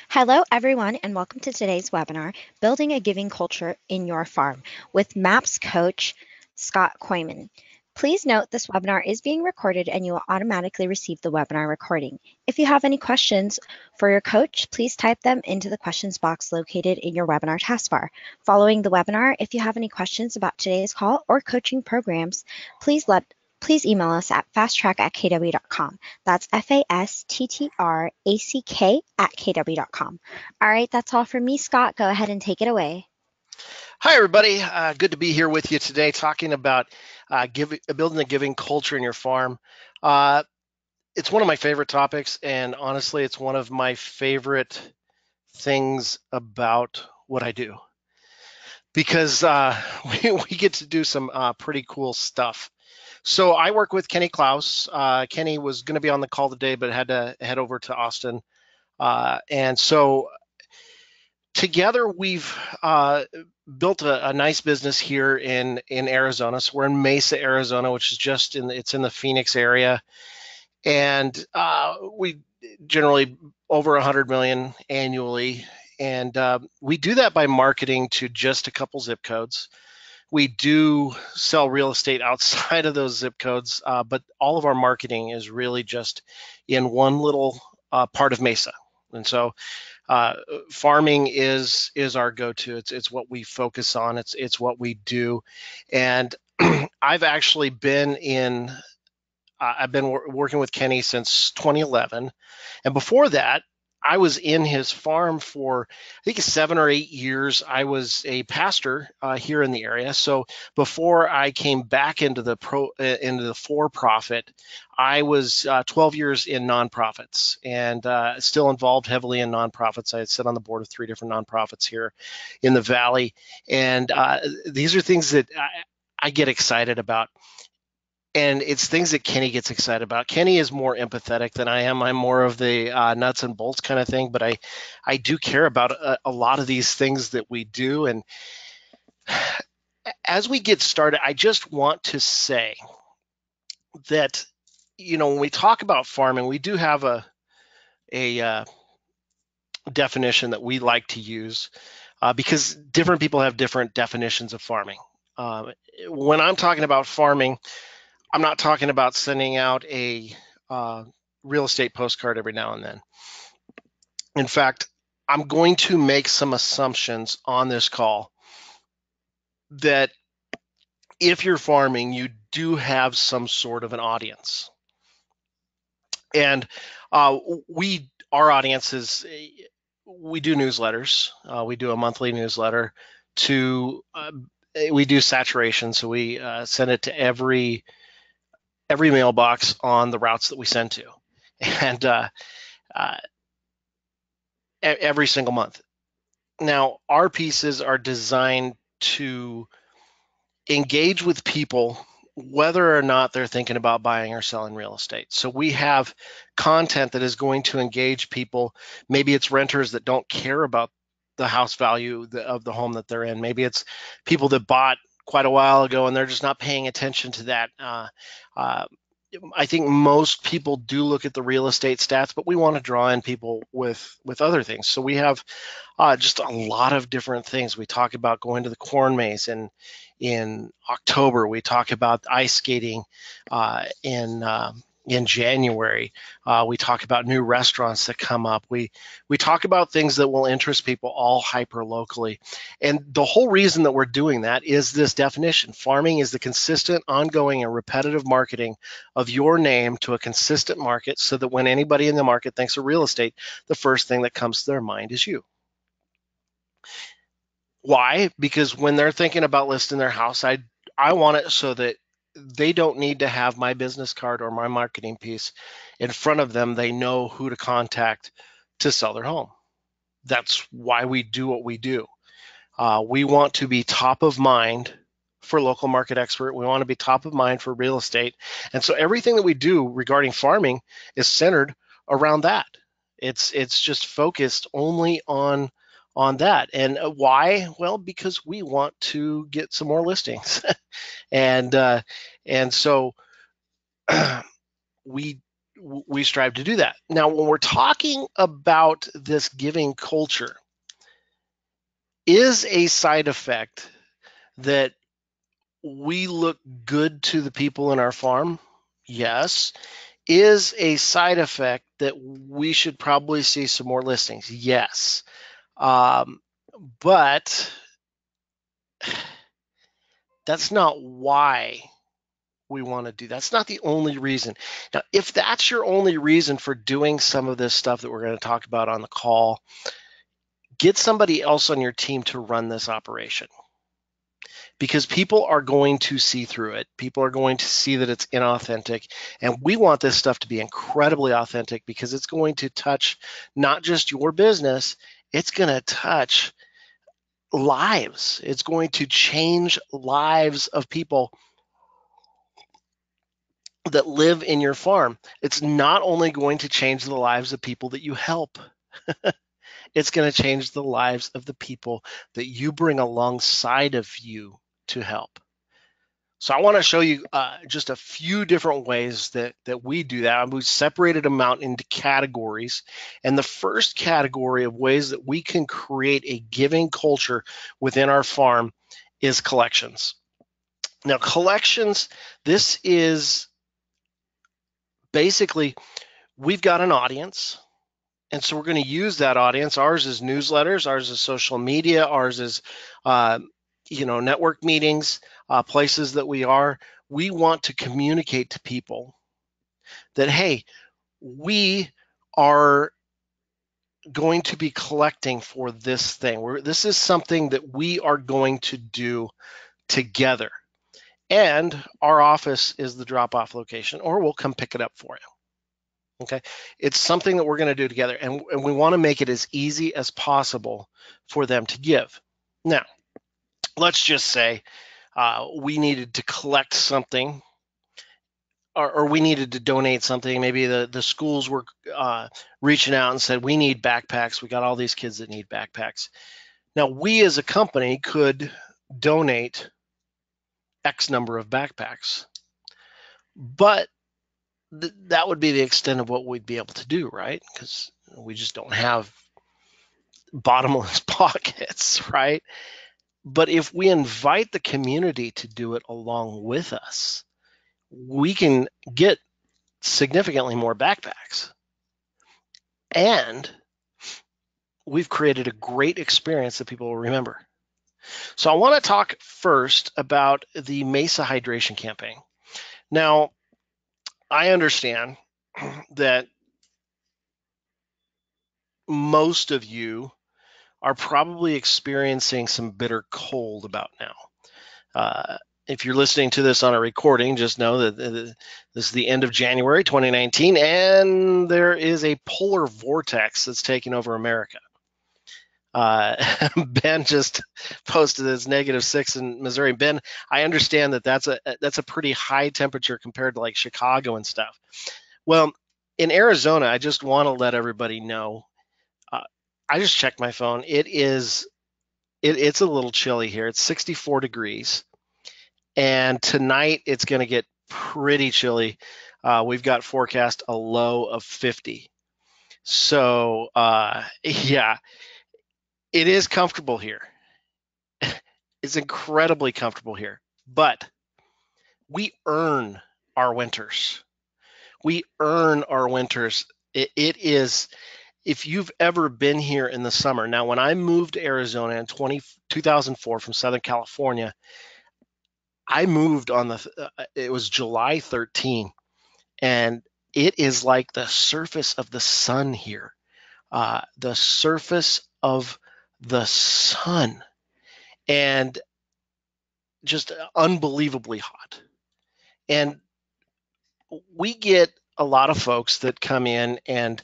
Hello, everyone, and welcome to today's webinar, Building a Giving Culture in Your Farm, with MAPS coach Scott Koyman. Please note this webinar is being recorded and you will automatically receive the webinar recording. If you have any questions for your coach, please type them into the questions box located in your webinar taskbar. Following the webinar, if you have any questions about today's call or coaching programs, please email us at fasttrack@kw.com. That's fasttrack@kw.com. All right, that's all from me, Scott. Go ahead and take it away. Hi, everybody. Good to be here with you today talking about building a giving culture in your farm. It's one of my favorite topics, and honestly, it's one of my favorite things about what I do because we get to do some pretty cool stuff. So I work with Kenny Klaus. Kenny was going to be on the call today, but had to head over to Austin. And so together we've built a nice business here in Arizona. So we're in Mesa, Arizona, which is it's in the Phoenix area, and we generally over 100 million annually, and we do that by marketing to just a couple zip codes. We do sell real estate outside of those zip codes, but all of our marketing is really just in one little part of Mesa, and so farming is our go-to. It's what we focus on. It's what we do, and I've actually been working with Kenny since 2011, and before that, I was in his farm for I think 7 or 8 years. I was a pastor here in the area. So before I came back into the for-profit, I was 12 years in nonprofits and still involved heavily in nonprofits. I sit on the board of 3 different nonprofits here in the Valley, and these are things that I get excited about. And it's things that Kenny gets excited about. Kenny is more empathetic than I am. I'm more of the nuts and bolts kind of thing, but I do care about a lot of these things that we do. And as we get started, I just want to say that, when we talk about farming, we do have a definition that we like to use because different people have different definitions of farming. When I'm talking about farming, I'm not talking about sending out a real estate postcard every now and then. In fact, I'm going to make some assumptions on this call that if you're farming, you do have some sort of an audience. And our audience is, we do newsletters. We do a monthly newsletter we do saturation. So we send it to every mailbox on the routes that we send to, and every single month. Now, our pieces are designed to engage with people whether or not they're thinking about buying or selling real estate. So we have content that is going to engage people. Maybe it's renters that don't care about the house value of the home that they're in. Maybe it's people that bought quite a while ago and they're just not paying attention to that. I think most people do look at the real estate stats, but we want to draw in people with other things. So we have just a lot of different things. We talk about going to the corn maze in October. We talk about ice skating in January. We talk about new restaurants that come up. We talk about things that will interest people all hyper locally. And the whole reason that we're doing that is this definition. Farming is the consistent, ongoing, and repetitive marketing of your name to a consistent market so that when anybody in the market thinks of real estate, the first thing that comes to their mind is you. Why? Because when they're thinking about listing their house, I want it so that they don't need to have my business card or my marketing piece in front of them. They know who to contact to sell their home. That's why we do what we do. We want to be top of mind for local market expert. We want to be top of mind for real estate. And so everything that we do regarding farming is centered around that. It's just focused only on that. And why? Well, because we want to get some more listings. and so we we strive to do that. Now, when we're talking about this giving culture, is a side effect that we look good to the people in our farm? Yes. Is a side effect that we should probably see some more listings? Yes. But that's not why we want to do. That's not the only reason. Now, if that's your only reason for doing some of this stuff that we're going to talk about on the call, get somebody else on your team to run this operation, because people are going to see through it. People are going to see that it's inauthentic, and we want this stuff to be incredibly authentic, because it's going to touch not just your business, it's going to touch lives. It's going to change lives of people that live in your farm. It's not only going to change the lives of people that you help, it's going to change the lives of the people that you bring alongside of you to help. So I want to show you just a few different ways that we do that. We separated them out into categories. And the first category of ways that we can create a giving culture within our farm is collections. Now, collections, this is basically, we've got an audience, and so we're going to use that audience. Ours is newsletters, ours is social media, ours is network meetings, places that we want to communicate to people that, hey, we are going to be collecting for this thing. This is something that we are going to do together, and our office is the drop-off location, or we'll come pick it up for you. Okay, it's something that we're going to do together, and we want to make it as easy as possible for them to give. Now, let's just say we needed to collect something, or we needed to donate something. Maybe the schools were reaching out and said, we need backpacks. We got all these kids that need backpacks. Now, we as a company could donate X number of backpacks, but that would be the extent of what we'd be able to do, right? Because we just don't have bottomless pockets, right? But if we invite the community to do it along with us, we can get significantly more backpacks. And we've created a great experience that people will remember. So I want to talk first about the Mesa Hydration Campaign. Now, I understand that most of you are probably experiencing some bitter cold about now. If you're listening to this on a recording, just know that this is the end of January 2019, and there is a polar vortex that's taking over America. Ben just posted it's -6 in Missouri. Ben, I understand that that's a pretty high temperature compared to like Chicago and stuff. Well, in Arizona, I just want to let everybody know. I just checked my phone. It's a little chilly here. It's 64 degrees, and tonight it's going to get pretty chilly. We've got forecast a low of 50. So yeah. It is comfortable here. It's incredibly comfortable here, but we earn our winters. We earn our winters. It is, if you've ever been here in the summer. Now, when I moved to Arizona in 2004 from Southern California, I moved on it was July 13, and it is like the surface of the sun here. The surface of the sun. And just unbelievably hot. And we get a lot of folks that come in, and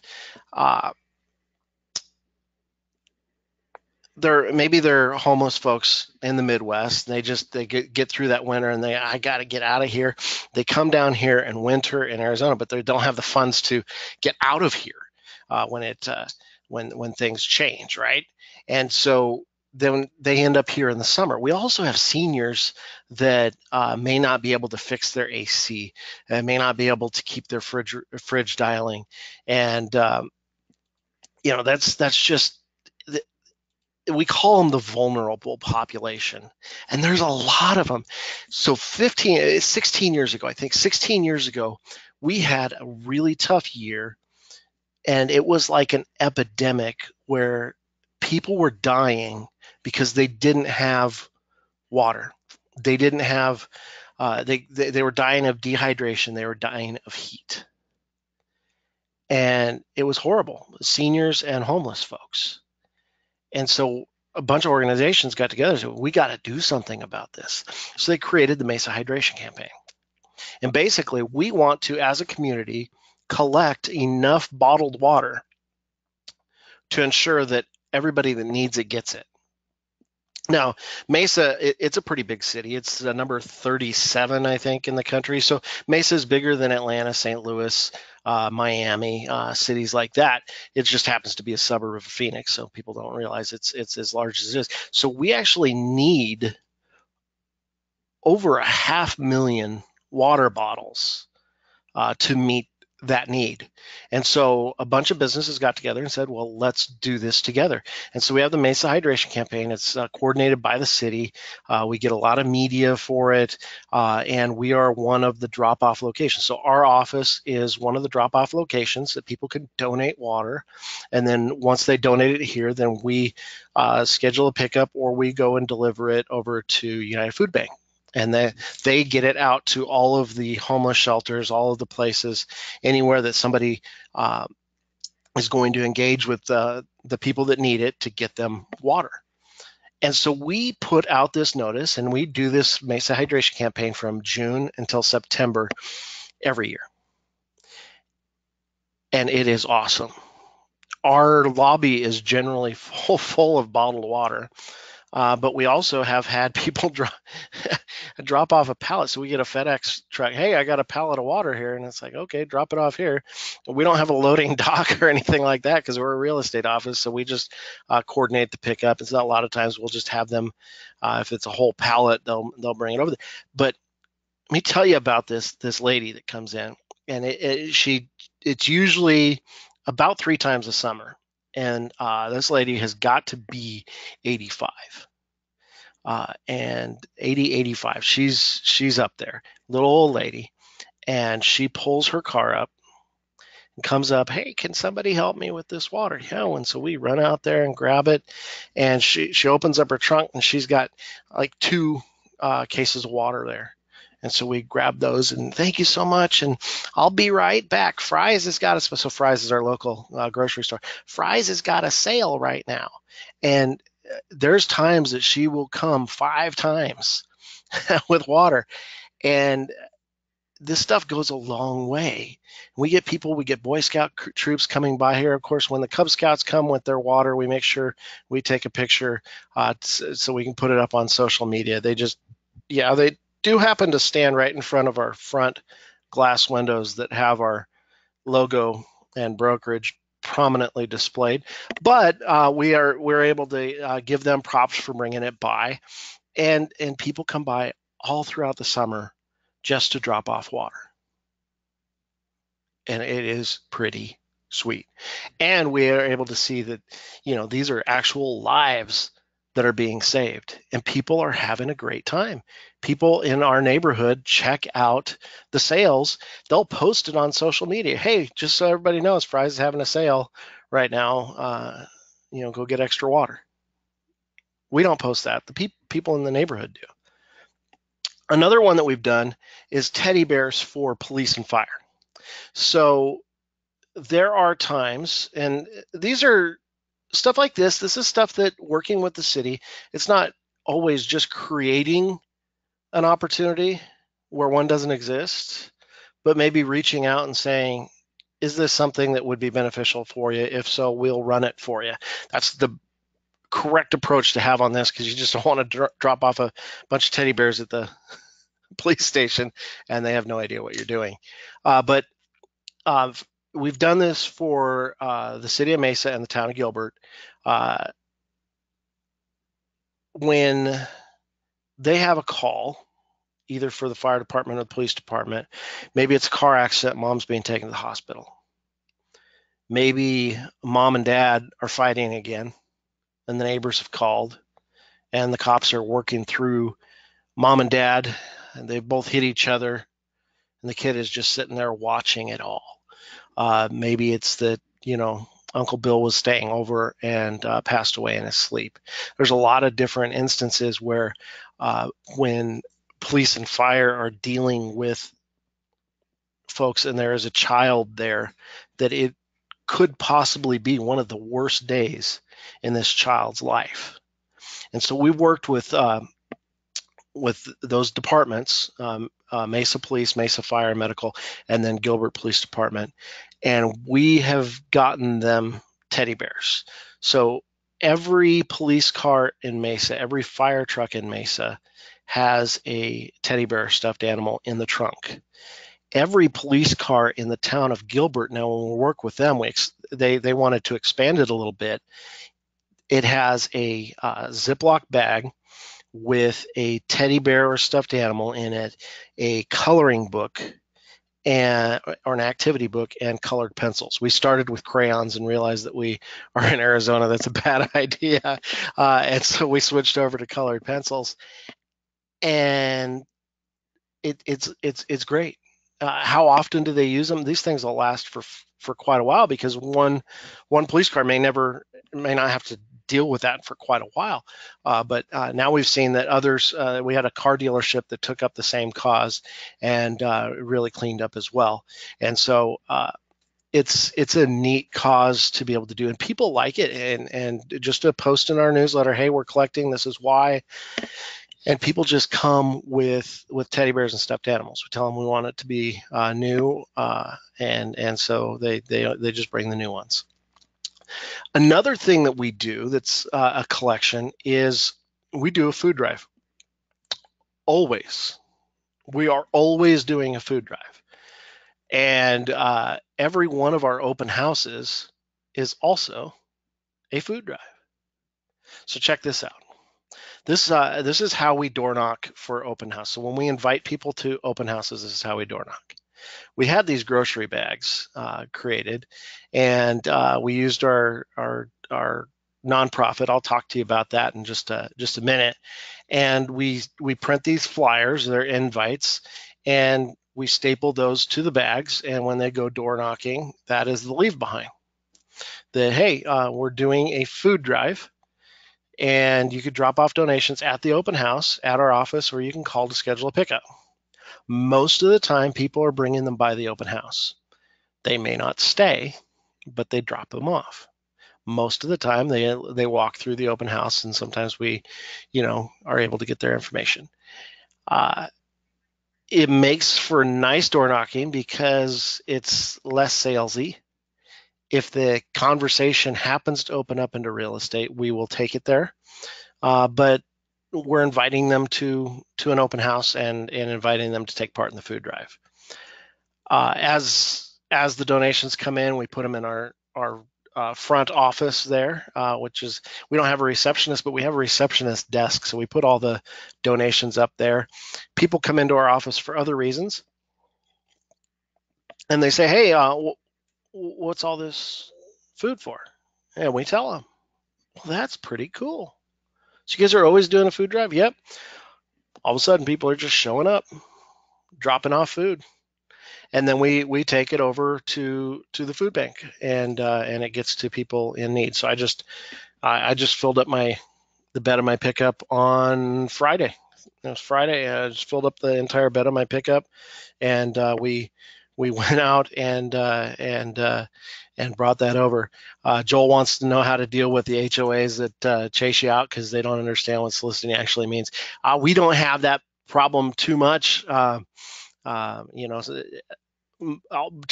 they're homeless folks in the Midwest. They get through that winter, and I got to get out of here. They come down here and winter in Arizona, but they don't have the funds to get out of here when things change, right? And so then they end up here in the summer. We also have seniors that may not be able to fix their AC and may not be able to keep their fridge dialing, and that's just, we call them the vulnerable population, and there's a lot of them. So 16 years ago, I think 16 years ago, we had a really tough year, and it was like an epidemic where people were dying because they didn't have water. They didn't have, they were dying of dehydration. They were dying of heat. And it was horrible, seniors and homeless folks. And so a bunch of organizations got together and said, we got to do something about this. So they created the Mesa Hydration Campaign. And basically, we want to, as a community, collect enough bottled water to ensure that everybody that needs it gets it. Now, Mesa, it's a pretty big city. It's number 37, I think, in the country. So Mesa is bigger than Atlanta, St. Louis, Miami, cities like that. It just happens to be a suburb of Phoenix, so people don't realize it's as large as it is. So we actually need over 500,000 water bottles to meet that need. And so a bunch of businesses got together and said, well, let's do this together. And so we have the Mesa Hydration Campaign. It's coordinated by the city. We get a lot of media for it, and we are one of the drop-off locations. So our office is one of the drop-off locations that people can donate water. And then once they donate it here, then we schedule a pickup, or we go and deliver it over to United Food Bank. And they get it out to all of the homeless shelters, all of the places, anywhere that somebody is going to engage with the people that need it to get them water. And so we put out this notice, and we do this Mesa Hydration Campaign from June until September every year. And it is awesome. Our lobby is generally full of bottled water. But we also have had people drop off a pallet. So we get a FedEx truck. Hey, I got a pallet of water here. And it's like, okay, drop it off here. We don't have a loading dock or anything like that because we're a real estate office. So we just coordinate the pickup. It's not, a lot of times we'll just have them, if it's a whole pallet, they'll bring it over there. But let me tell you about this lady that comes in. And it's usually about 3 times a summer. And this lady has got to be 85. And 80, 85. She's up there, little old lady. And she pulls her car up and comes up, hey, can somebody help me with this water? Yeah, and so we run out there and grab it. And she opens up her trunk, and she's got like 2 cases of water there. And so we grab those, and thank you so much, and I'll be right back. Fry's has got so Fry's is our local grocery store. Fry's has got a sale right now, and there's times that she will come 5 times with water, and this stuff goes a long way. We get Boy Scout troops coming by here. Of course, when the Cub Scouts come with their water, we make sure we take a picture so we can put it up on social media. They do happen to stand right in front of our front glass windows that have our logo and brokerage prominently displayed. But we're able to give them props for bringing it by, and people come by all throughout the summer just to drop off water, and it is pretty sweet. And we are able to see that these are actual lives that are being saved, and people are having a great time. People in our neighborhood check out the sales. They'll post it on social media. Hey, just so everybody knows, Fry's is having a sale right now. Go get extra water. We don't post that. The people in the neighborhood do. Another one that we've done is teddy bears for police and fire. So there are times, and these are stuff like this. This is stuff that, working with the city, it's not always just creating an opportunity where one doesn't exist, but maybe reaching out and saying, is this something that would be beneficial for you? If so, we'll run it for you. That's the correct approach to have on this, because you just don't want to drop off a bunch of teddy bears at the police station and they have no idea what you're doing. But we've done this for the city of Mesa and the town of Gilbert. when they have a call, either for the fire department or the police department, maybe it's a car accident, mom's being taken to the hospital. Maybe mom and dad are fighting again, and the neighbors have called, and the cops are working through mom and dad, and they both hit each other, and the kid is just sitting there watching it all. Maybe it's that, Uncle Bill was staying over and passed away in his sleep. There's a lot of different instances where when police and fire are dealing with folks and there is a child there, that it could possibly be one of the worst days in this child's life. And so we worked with those departments, Mesa Police, Mesa Fire Medical, and then Gilbert Police Department, and we have gotten them teddy bears. So every police car in Mesa, every fire truck in Mesa has a teddy bear stuffed animal in the trunk. Every police car in the town of Gilbert, now when we work with them, they wanted to expand it a little bit. It has a Ziploc bag with a teddy bear or stuffed animal in it, a coloring book, or an activity book, and colored pencils. We started with crayons and realized that we are in Arizona. That's a bad idea, and so we switched over to colored pencils, and it's great. How often do they use them? These things will last for quite a while, because one police car may not have to deal with that for quite a while. But now we've seen that others. We had a car dealership that took up the same cause and really cleaned up as well. And so it's a neat cause to be able to do, and people like it. And just to post in our newsletter, hey, we're collecting. This is why. And people just come with teddy bears and stuffed animals. We tell them we want it to be new, and so they just bring the new ones. Another thing that we do that's a collection is we do a food drive. Always, we are always doing a food drive, and every one of our open houses is also a food drive. So check this out. This is how we door knock for open house. So when we invite people to open houses, this is how we door knock. We had these grocery bags created, and we used our nonprofit. I'll talk to you about that in just a minute. And we print these flyers, they're invites, and we staple those to the bags. And when they go door knocking, that is the leave behind. That, hey, we're doing a food drive, and you could drop off donations at the open house at our office, or you can call to schedule a pickup. Most of the time, people are bringing them by the open house. They may not stay, but they drop them off. Most of the time, they walk through the open house, and sometimes we, are able to get their information. It makes for nice door knocking because it's less salesy. If the conversation happens to open up into real estate, we will take it there. But we're inviting them to an open house and inviting them to take part in the food drive. As the donations come in, we put them in our front office there, which is, we don't have a receptionist, but we have a receptionist desk. So we put all the donations up there. People come into our office for other reasons, and they say, hey, what's all this food for? And we tell them, well, that's pretty cool. So you guys are always doing a food drive? Yep. All of a sudden, people are just showing up, dropping off food, and then we take it over to the food bank, and it gets to people in need. So I just filled up the bed of my pickup on Friday. It was Friday. I just filled up the entire bed of my pickup, and we went out and brought that over. Joel wants to know how to deal with the HOAs that chase you out because they don't understand what soliciting actually means. We don't have that problem too much. To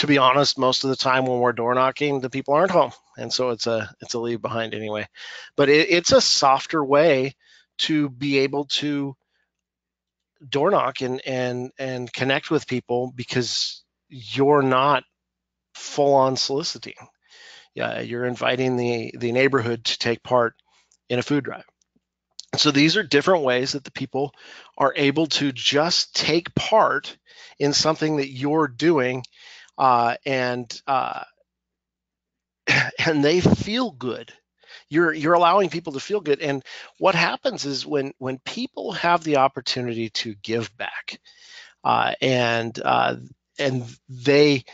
be honest, most of the time when we're door knocking, the people aren't home, and so it's a leave behind anyway. But it's a softer way to be able to door knock and connect with people, because you're not full on soliciting. Yeah, you're inviting the neighborhood to take part in a food drive. So these are different ways that the people are able to just take part in something that you're doing, and and they feel good. You're allowing people to feel good. And what happens is when people have the opportunity to give back, uh, and uh, and they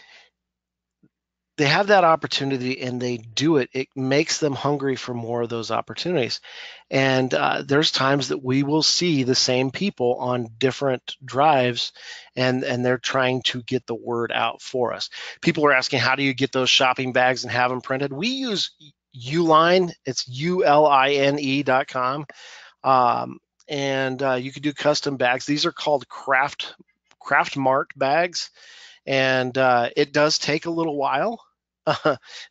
have that opportunity and they do it, it makes them hungry for more of those opportunities. And there's times that we will see the same people on different drives, and they're trying to get the word out for us. People are asking, how do you get those shopping bags and have them printed? We use Uline. It's ULINE.com. And you can do custom bags. These are called Craft Mart bags, and it does take a little while.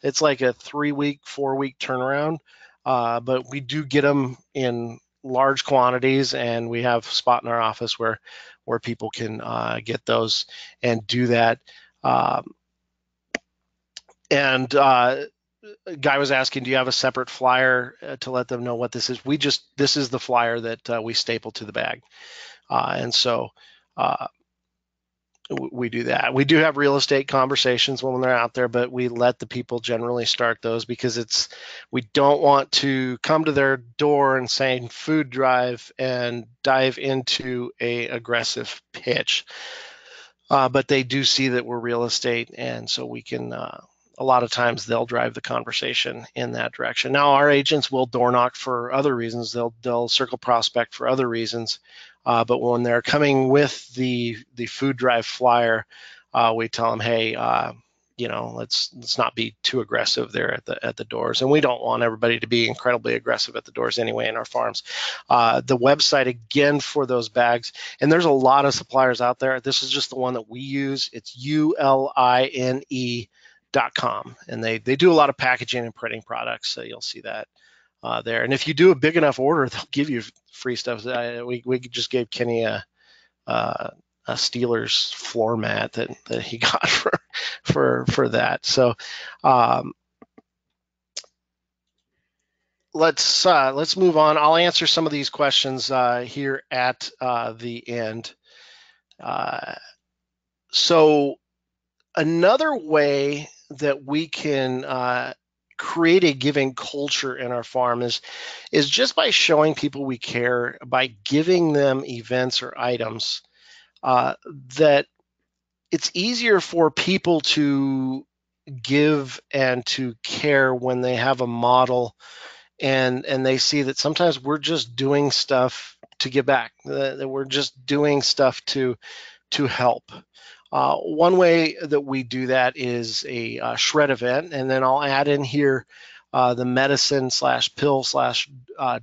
It's like a 3-week, 4-week turnaround, but we do get them in large quantities, and we have a spot in our office where people can get those and do that. Um, and a guy was asking, do you have a separate flyer to let them know what this is? This is the flyer that we staple to the bag, and so. Uh, we do that. We do have real estate conversations when they're out there, but we let the people generally start those because we don't want to come to their door and saying food drive and dive into a aggressive pitch. But they do see that we're real estate, and so we can. A lot of times they'll drive the conversation in that direction. Now our agents will door knock for other reasons. They'll circle prospect for other reasons. But when they're coming with the food drive flyer, we tell them, hey, let's not be too aggressive there at the doors. And we don't want everybody to be incredibly aggressive at the doors anyway in our farms. The website again for those bags, and there's a lot of suppliers out there. This is just the one that we use. It's ULINE.com, and they do a lot of packaging and printing products. So you'll see that there. And if you do a big enough order, they'll give you free stuff. We just gave Kenny a Steelers floor mat that he got for that. So let's move on. I'll answer some of these questions here at the end. So another way that we can create a giving culture in our farm is just by showing people we care, by giving them events or items that it's easier for people to give and to care when they have a model, and they see that sometimes we're just doing stuff to give back, that we're just doing stuff to help. One way that we do that is a shred event, and then I'll add in here the medicine slash pill slash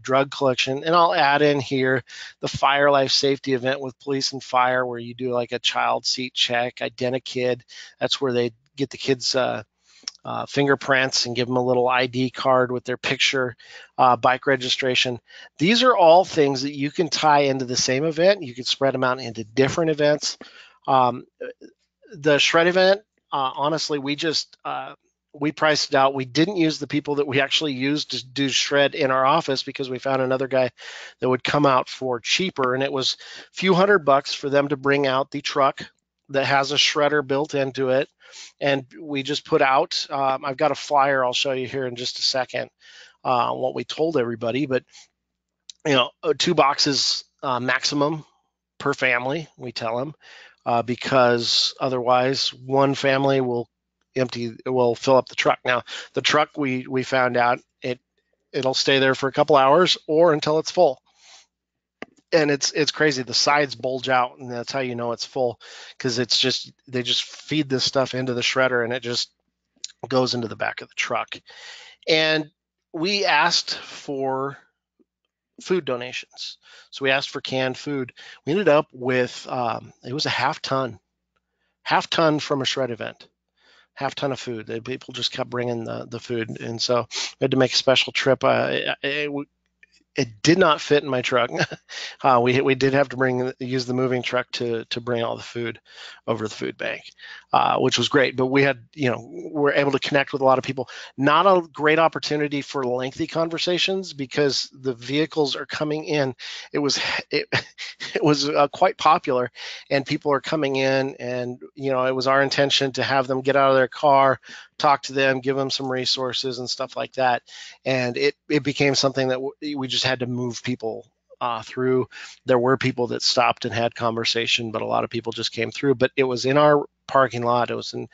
drug collection, and I'll add in here the fire life safety event with police and fire, where you do like a child seat check, Identikid. That's where they get the kids' fingerprints and give them a little ID card with their picture, bike registration. These are all things that you can tie into the same event. You can spread them out into different events. The shred event, honestly, we priced it out. We didn't use the people that we actually used to do shred in our office because we found another guy that would come out for cheaper, and it was a few $100 for them to bring out the truck that has a shredder built into it. And we just put out, I've got a flyer I'll show you here in just a second, what we told everybody, but 2 boxes maximum per family, we tell them, because otherwise one family will fill up the truck. Now the truck, we found out it'll stay there for a couple hours or until it's full. And it's crazy. The sides bulge out, and that's how you know it's full, because they just feed this stuff into the shredder, and it just goes into the back of the truck. And we asked for food donations. So we asked for canned food. We ended up with it was a half ton from a shred event, half ton of food. People just kept bringing the food, and so we had to make a special trip. It did not fit in my truck. We did have to use the moving truck to bring all the food over to the food bank, which was great. But we're able to connect with a lot of people. Not a great opportunity for lengthy conversations because the vehicles are coming in. It, it was quite popular, and people are coming in, and it was our intention to have them get out of their car, talk to them, give them some resources and stuff like that. And it became something that we just had to move people through. There were people that stopped and had conversation, but a lot of people just came through. But it was in our parking lot. It was in,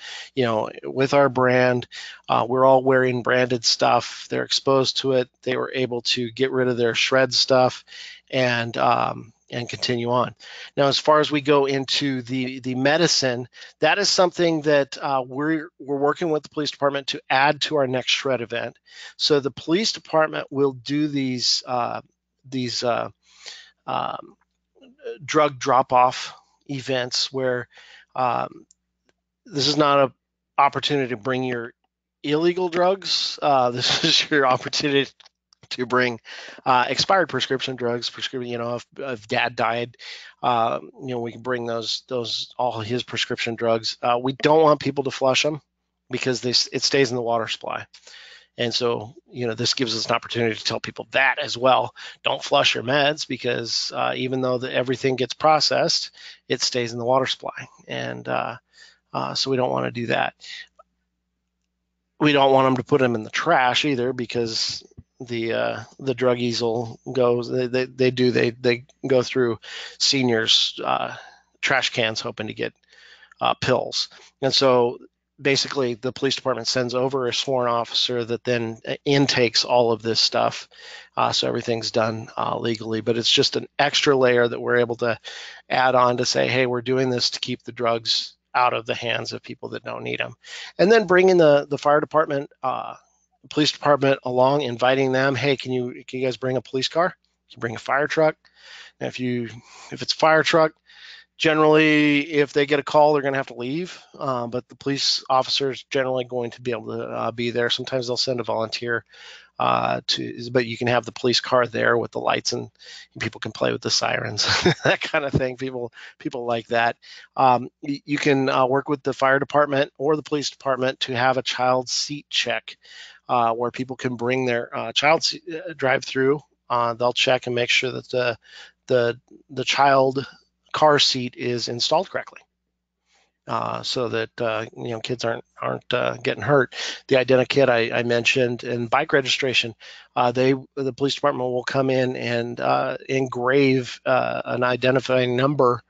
with our brand. We're all wearing branded stuff. They're exposed to it. They were able to get rid of their shred stuff and continue on. Now, as far as we go into the medicine, that is something that we're working with the police department to add to our next shred event. So the police department will do these drug drop-off events where this is not an opportunity to bring your illegal drugs. This is your opportunity to bring expired prescription drugs. If dad died, we can bring those all his prescription drugs. We don't want people to flush them because it stays in the water supply. And so, this gives us an opportunity to tell people that as well. Don't flush your meds because even though everything gets processed, it stays in the water supply. And so we don't want to do that. We don't want them to put them in the trash either because the druggies will go. They go through seniors' trash cans hoping to get pills, and so basically the police department sends over a sworn officer that then intakes all of this stuff, so everything's done legally. But it's just an extra layer that we're able to add on to say, hey, we're doing this to keep the drugs out of the hands of people that don't need them. And then bringing the fire department, police department along, inviting them, hey, can you guys bring a police car? Can you bring a fire truck? And if it's a fire truck, generally, if they get a call, they're going to have to leave. But the police officer is generally going to be able to be there. Sometimes they'll send a volunteer but you can have the police car there with the lights and people can play with the sirens, that kind of thing. People like that. You can work with the fire department or the police department to have a child seat check where people can bring their child drive through. They'll check and make sure that the child car seat is installed correctly. So that kids aren't getting hurt. The Identikit I mentioned, and bike registration, the police department will come in and engrave an identifying number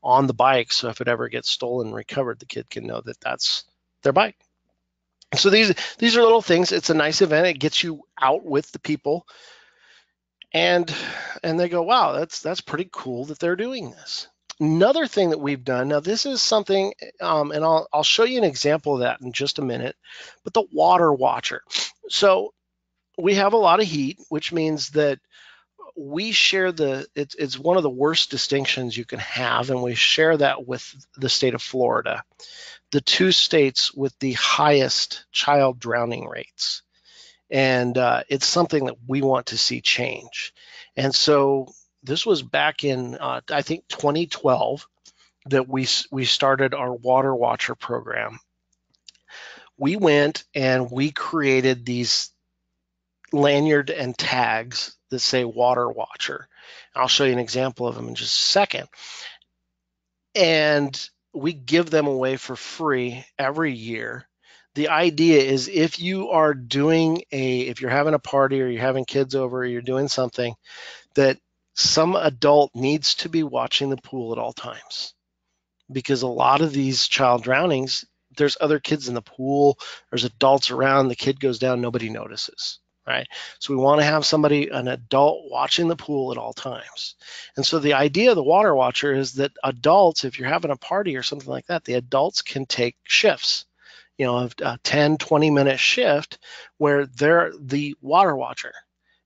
on the bike, so if it ever gets stolen and recovered, the kid can know that that's their bike. So these are little things. It's a nice event. It gets you out with the people, and they go, wow, that's pretty cool that they're doing this. Another thing that we've done, now this is something, and I'll show you an example of that in just a minute, but the water watcher. So we have a lot of heat, which means that we share it's one of the worst distinctions you can have, and we share that with the state of Florida, the two states with the highest child drowning rates. And it's something that we want to see change. And so this was back in, I think, 2012 that we started our Water Watcher program. We went and we created these lanyard and tags that say Water Watcher. I'll show you an example of them in just a second. And we give them away for free every year. The idea is if you're having a party or you're having kids over or you're doing something, that some adult needs to be watching the pool at all times, because a lot of these child drownings, there's other kids in the pool, there's adults around, the kid goes down, nobody notices, right? So we want to have an adult watching the pool at all times. And so the idea of the Water Watcher is that adults, if you're having a party or something like that, the adults can take shifts, a 10, 20-minute shift where they're the Water Watcher.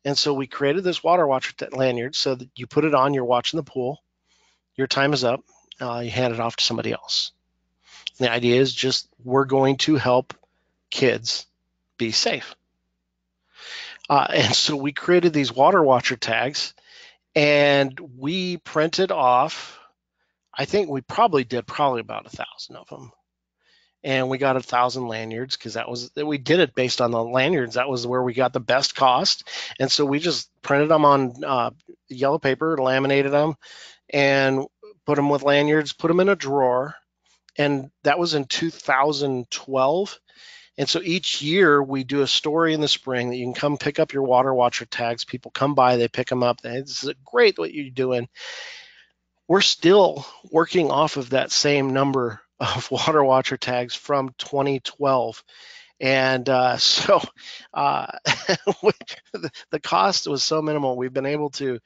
And so we created this Water Watcher lanyard so that you put it on, you're watching the pool, your time is up, you hand it off to somebody else. And the idea is just we're going to help kids be safe. And so we created these water watcher tags, and we printed off, I think we probably did about 1,000 of them. And we got 1,000 lanyards because we did it based on the lanyards. That was where we got the best cost. And so we just printed them on yellow paper, laminated them, and put them with lanyards, put them in a drawer. And that was in 2012. And so each year we do a story in the spring that you can come pick up your water watcher tags. People come by, they pick them up. This is great what you're doing. We're still working off of that same number of water watcher tags from 2012. And so the cost was so minimal. We've been able to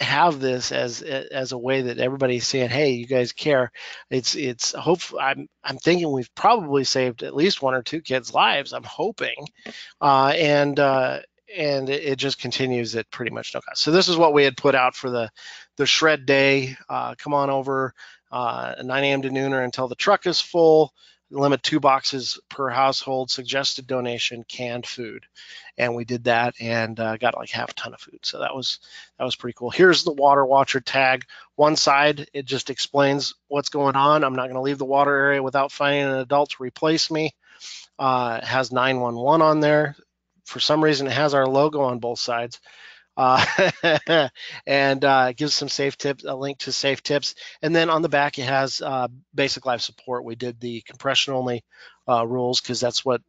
have this as a way that everybody's saying, "Hey, you guys care." It's hopefully I'm thinking we've probably saved at least one or two kids' lives. I'm hoping, and it just continues at pretty much no cost. So this is what we had put out for the shred day. Come on over 9 a.m. to noon or until the truck is full. Limit 2 boxes per household. Suggested donation, canned food, and we did that and got like half a ton of food. So that was pretty cool. Here's the water watcher tag. One side, it just explains what's going on. I'm not going to leave the water area without finding an adult to replace me. It has 911 on there. For some reason, it has our logo on both sides. And gives some safe tips, a link to safe tips. And then on the back, it has basic life support. We did the compression only rules because that's what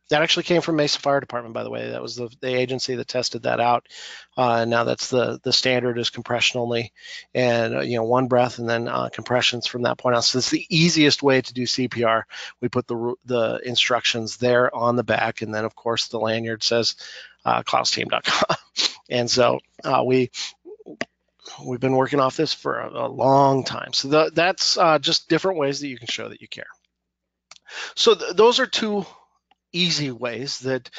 that actually came from Mesa Fire Department, by the way. That was the agency that tested that out. And now that's the standard is compression only, and 1 breath and then compressions from that point on. So it's the easiest way to do CPR. We put the instructions there on the back, and then of course the lanyard says KlausTeam.com. And so we've been working off this for a long time. So that's just different ways that you can show that you care. So those are 2 easy ways that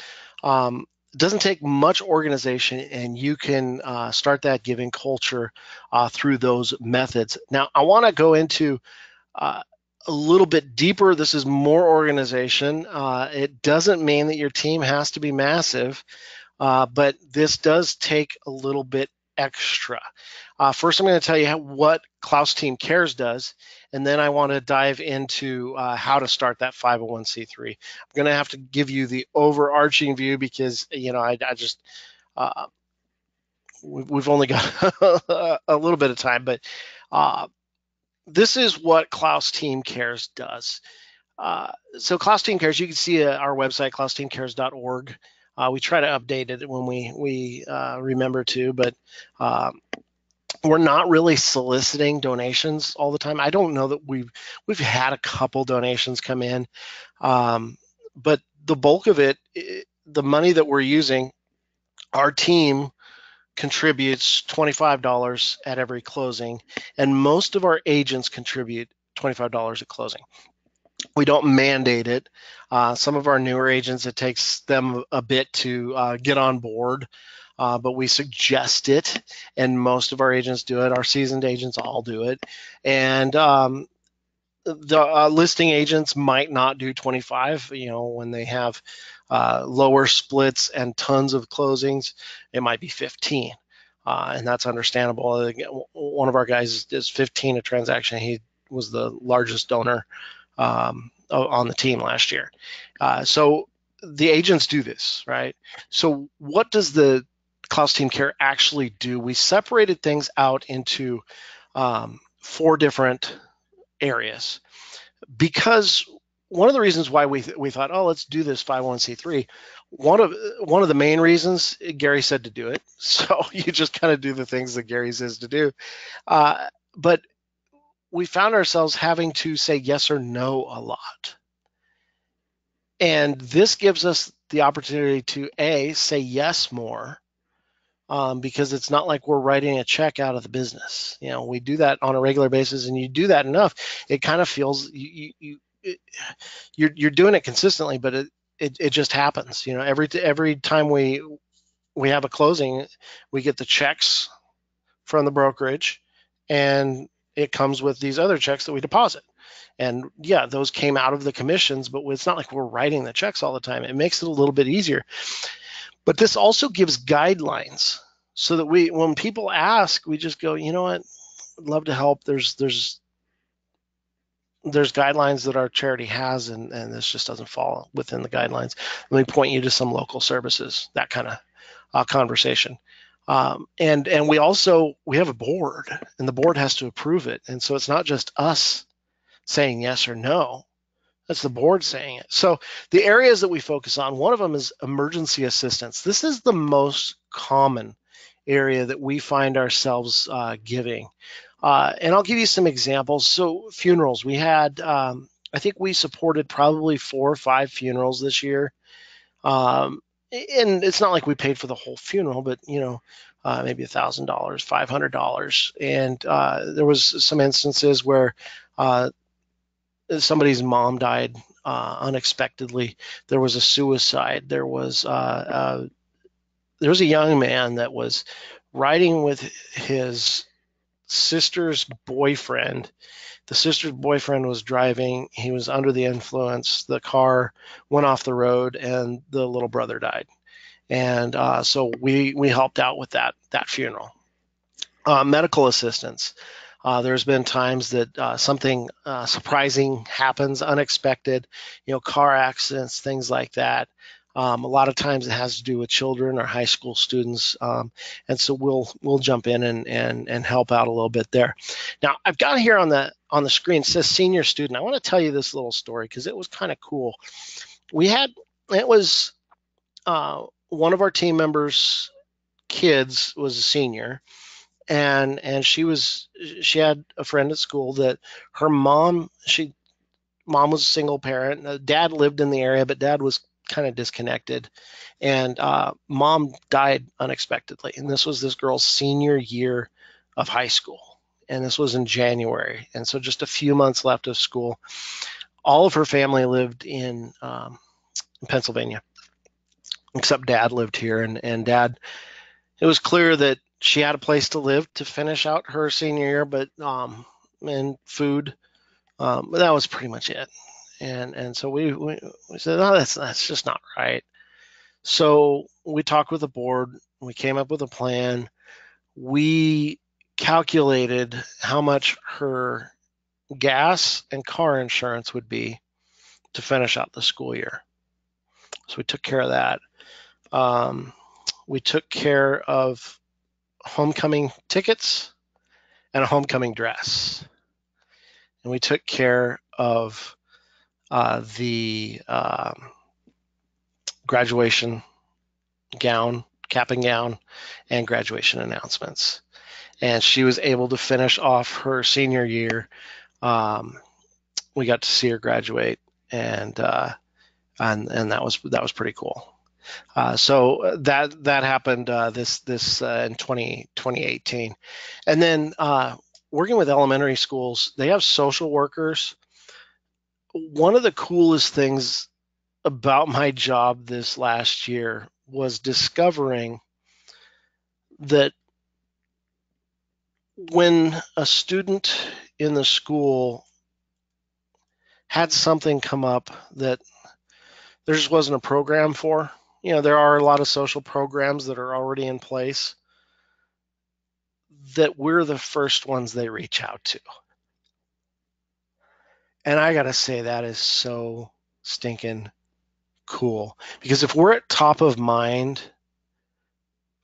doesn't take much organization, and you can start that giving culture through those methods. Now, I want to go into a little bit deeper. This is more organization. It doesn't mean that your team has to be massive, but this does take a little bit extra. First, I'm going to tell you what Klaus Team Cares does, and then I want to dive into how to start that 501c3. I'm going to have to give you the overarching view because I just we've only got a little bit of time, but this is what Klaus Team Cares does. So Klaus Team Cares, you can see our website, klausteamcares.org. We try to update it when we remember to, but we're not really soliciting donations all the time. I don't know that we've had a couple donations come in, but the bulk of it, the money that we're using, our team contributes $25 at every closing, and most of our agents contribute $25 at closing. We don't mandate it. Some of our newer agents, it takes them a bit to get on board, but we suggest it, and most of our agents do it. Our seasoned agents all do it. And the listing agents might not do 25, when they have lower splits and tons of closings, it might be 15. And that's understandable. One of our guys is 15 a transaction. He was the largest donor on the team last year. So the agents do this, right? So what does the Klaus Team Care actually do? We separated things out into 4 different areas because one of the reasons why we thought, let's do this 501c3. One of the main reasons, Gary said to do it. So you just kind of do the things that Gary says to do. But we found ourselves having to say yes or no a lot. And this gives us the opportunity to say yes more, because it's not like we're writing a check out of the business. We do that on a regular basis, and you do that enough, it kind of feels you're doing it consistently, but it just happens. Every time we have a closing, we get the checks from the brokerage, and it comes with these other checks that we deposit. And yeah, those came out of the commissions, but it's not like we're writing the checks all the time. It makes it a little bit easier. But this also gives guidelines so that when people ask, we just go, you know what, I'd love to help. There's guidelines that our charity has, and this just doesn't fall within the guidelines. Let me point you to some local services, that kind of conversation. And we have a board, and the board has to approve it. And so it's not just us saying yes or no. That's the board saying it. So the areas that we focus on, one of them is emergency assistance. This is the most common area that we find ourselves giving. And I'll give you some examples. So funerals, we had, I think we supported probably 4 or 5 funerals this year. And it's not like we paid for the whole funeral, but maybe $1,000, $500. And there was some instances where somebody's mom died unexpectedly. There was a suicide. There was a young man that was riding with his sister's boyfriend. The sister's boyfriend was driving. He was under the influence. The car went off the road, and the little brother died. And so we helped out with that funeral. Medical assistance. There's been times that something surprising happens, unexpected, car accidents, things like that. A lot of times it has to do with children or high school students, and so we'll jump in and help out a little bit there. Now I've got here on the screen, it says senior student. I want to tell you this little story because it was kind of cool. It was one of our team members' kids was a senior. And she had a friend at school that her mom was a single parent. Dad lived in the area, but dad was kind of disconnected, and mom died unexpectedly. And this was this girl's senior year of high school, and this was in January. And so just a few months left of school. All of her family lived in Pennsylvania, except dad lived here, and dad, it was clear that she had a place to live to finish out her senior year, but and food, but that was pretty much it. And so we said, no, that's just not right. So we talked with the board. We came up with a plan. We calculated how much her gas and car insurance would be to finish out the school year. So we took care of that. We took care of homecoming tickets and a homecoming dress. And we took care of the graduation gown, cap and gown, and graduation announcements. And she was able to finish off her senior year. We got to see her graduate, and that was pretty cool. So that happened this in 2018. And then working with elementary schools, they have social workers. One of the coolest things about my job this last year was discovering that when a student in the school had something come up that there just wasn't a program for, there are a lot of social programs that are already in place, that we're the first ones they reach out to. And I got to say, that is so stinking cool. Because if we're at top of mind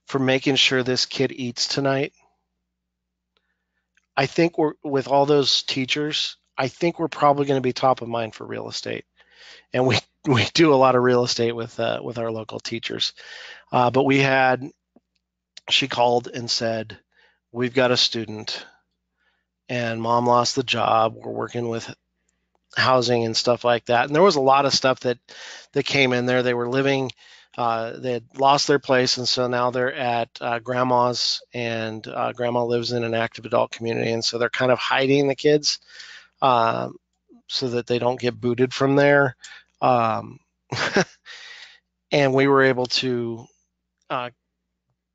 for making sure this kid eats tonight, I think with all those teachers, I think we're probably going to be top of mind for real estate. And we do a lot of real estate with our local teachers. But she called and said, we've got a student and mom lost the job. We're working with housing and stuff like that. And there was a lot of stuff that came in there. They were living, they had lost their place. And so now they're at grandma's, and grandma lives in an active adult community. And so they're kind of hiding the kids so that they don't get booted from there. And we were able to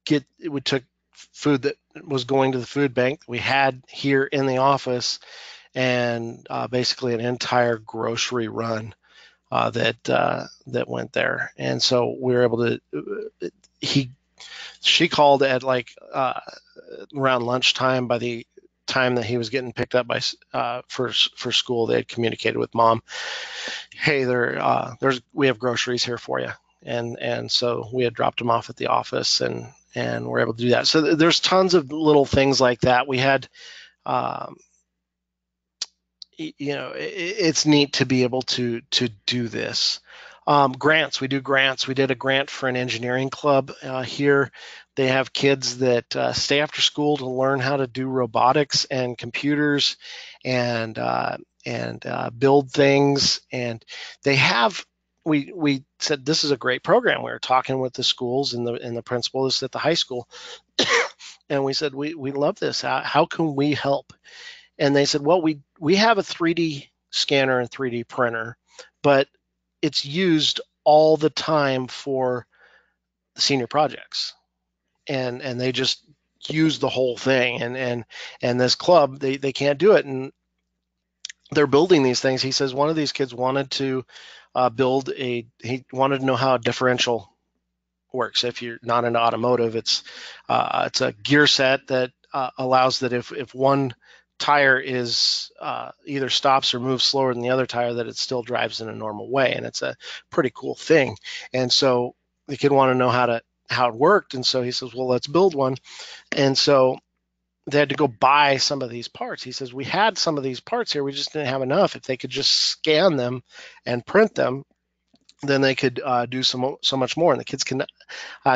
we took food that was going to the food bank we had here in the office, and basically an entire grocery run that went there. And so we were able to. She called at like around lunchtime. By the time that he was getting picked up by for school, they had communicated with mom, hey, we have groceries here for you, and so we had dropped him off at the office, and we're able to do that. So there's tons of little things like that. We had, um, it's neat to be able to do this. Grants, we do grants. We did a grant for an engineering club here. They have kids that stay after school to learn how to do robotics and computers and build things. And they have. We said this is a great program. We were talking with the schools and the principal. This is at the high school, and we said we love this. How can we help? And they said, well, we have a 3D scanner and 3D printer, but it's used all the time for senior projects, and they just use the whole thing. And this club, they can't do it, and they're building these things. He says one of these kids wanted to he wanted to know how a differential works. If you're not into automotive, it's a gear set that allows that if one tire is either stops or moves slower than the other tire, that it still drives in a normal way, and it's a pretty cool thing. And so the kid wanted to know how it worked, and so he says, well, let's build one. And so they had to go buy some of these parts. He says, we had some of these parts here, we just didn't have enough. If they could just scan them and print them, then they could do so much more, and the kids can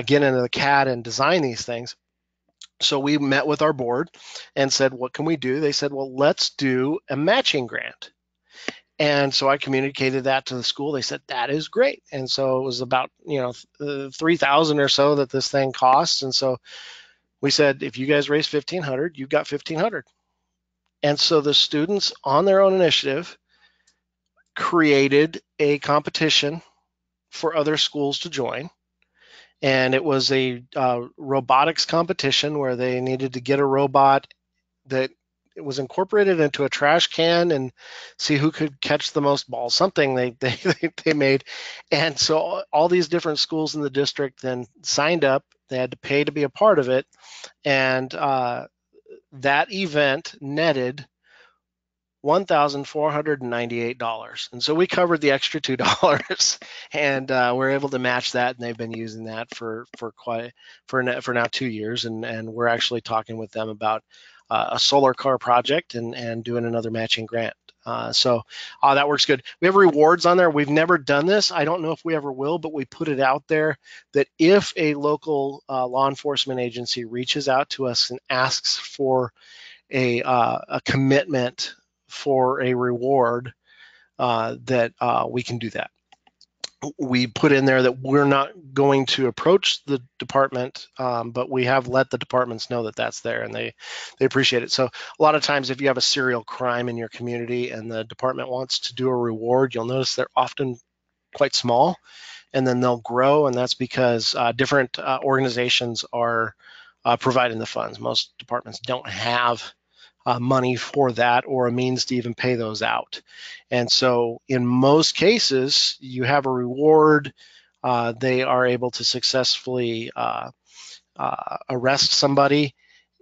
get into the CAD and design these things. So we met with our board and said, what can we do? They said, well, let's do a matching grant. And so I communicated that to the school. They said, that is great. And so it was about, $3,000 or so that this thing costs. And so we said, if you guys raise $1,500, you've got $1,500. And so the students, on their own initiative, created a competition for other schools to join. And it was a robotics competition where they needed to get a robot that it was incorporated into a trash can and see who could catch the most balls. Something they made, and so all these different schools in the district then signed up. They had to pay to be a part of it, and that event netted $1,498. And so we covered the extra $2 and we're able to match that. And they've been using that for now 2 years. And we're actually talking with them about a solar car project and doing another matching grant. So that works good. We have rewards on there. We've never done this. I don't know if we ever will, but we put it out there that if a local law enforcement agency reaches out to us and asks for a commitment for a reward, that we can do that. We put in there that we're not going to approach the department, but we have let the departments know that that's there, and they appreciate it. So a lot of times if you have a serial crime in your community and the department wants to do a reward, you'll notice they're often quite small, and then they'll grow, and that's because different organizations are providing the funds. Most departments don't have money for that or a means to even pay those out. And so in most cases, you have a reward. They are able to successfully arrest somebody,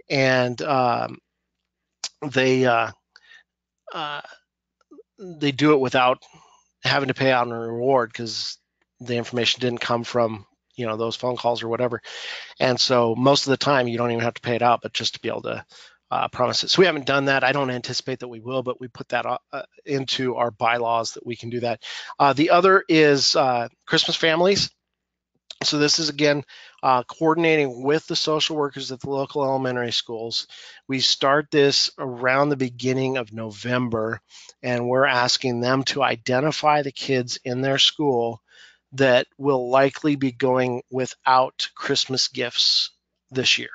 and they do it without having to pay out a reward because the information didn't come from those phone calls or whatever. And so most of the time you don't even have to pay it out, but just to be able to promise it. So we haven't done that. I don't anticipate that we will, but we put that into our bylaws that we can do that. The other is Christmas families. So this is, again, coordinating with the social workers at the local elementary schools. We start this around the beginning of November, and we're asking them to identify the kids in their school that will likely be going without Christmas gifts this year.